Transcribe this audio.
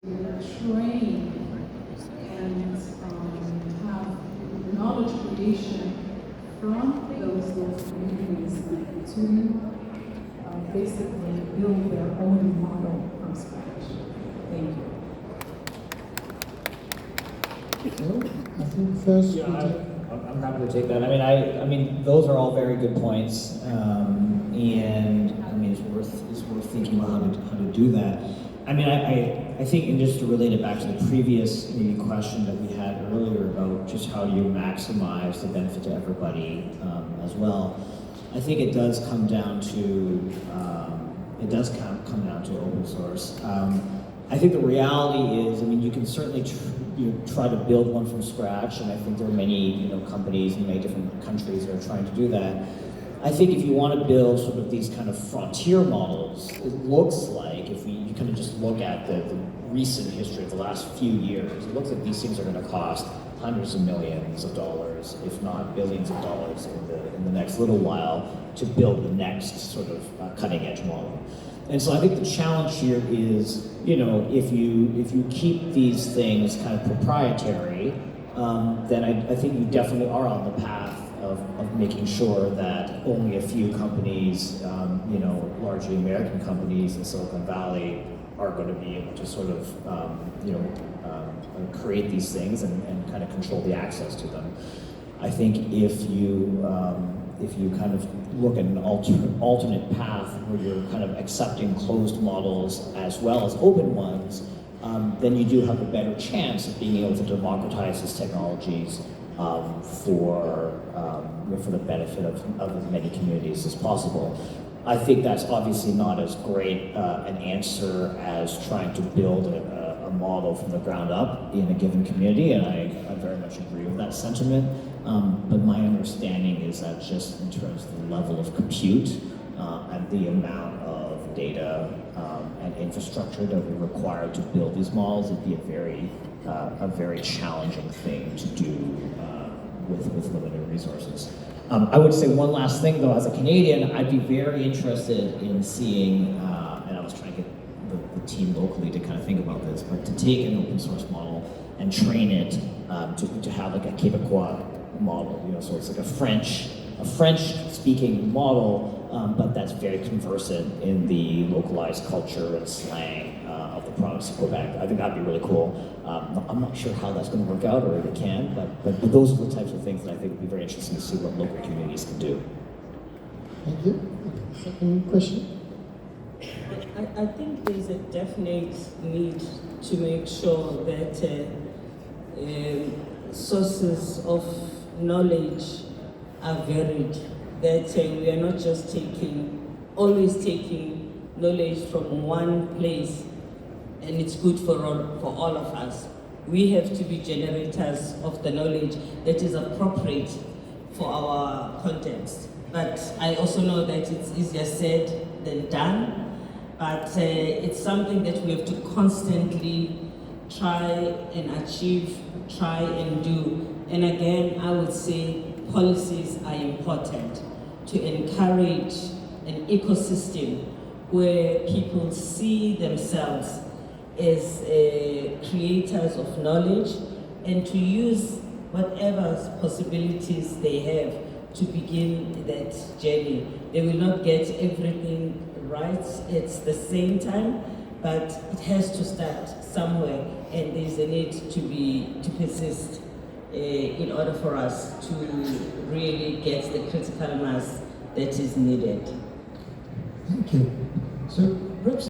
train and have knowledge creation from those local communities to basically build their own model from scratch. Thank you. I think first. Yeah, I'm happy to take that. I mean, those are all very good points, and I mean, it's worth thinking about how to do that. I mean, I think, and just to relate it back to the previous maybe question that we had earlier about just how do you maximize the benefit to everybody as well. I think it does come down to come down to open source. I think the reality is, I mean, you can certainly try to build one from scratch, and I think there are many companies in many different countries that are trying to do that. I think if you want to build sort of these kind of frontier models, it looks like, if you kind of just look at the recent history of the last few years, it looks like these things are going to cost hundreds of millions of dollars, if not billions of dollars in the next little while to build the next sort of cutting edge model. And so I think the challenge here is, if you keep these things kind of proprietary, then I think you definitely are on the path of making sure that only a few companies, largely American companies in Silicon Valley, are going to be able to sort of, create these things and kind of control the access to them. I think if you kind of look at an alternate path where you're kind of accepting closed models as well as open ones, then you do have a better chance of being able to democratize these technologies for the benefit of as many communities as possible. I think that's obviously not as great an answer as trying to build a model from the ground up in a given community, and I very much agree with that sentiment. But my understanding is that just in terms of the level of compute and the amount of data and infrastructure that we require to build these models, it'd be a very challenging thing to do with limited resources. I would say one last thing though, as a Canadian, I'd be very interested in seeing, and I was trying to get the team locally to kind of think about this, but to take an open source model and train it to have like a Quebecois model, so it's like a French speaking model, but that's very conversant in the localized culture and slang of the province of Quebec. I think that'd be really cool. I'm not sure how that's going to work out, or if it can, but those are the types of things that I think would be very interesting to see what local communities can do. Thank you. Second question. I think there's a definite need to make sure that sources of knowledge are varied, that we are not just always taking knowledge from one place and it's good for all of us. We have to be generators of the knowledge that is appropriate for our context. But I also know that it's easier said than done, but it's something that we have to constantly try and achieve, try and do. And again, I would say policies are important to encourage an ecosystem where people see themselves as creators of knowledge and to use whatever possibilities they have to begin that journey. They will not get everything right at the same time, but it has to start somewhere, and there's a need to persist in order for us to really get the critical mass that is needed. Thank you. So perhaps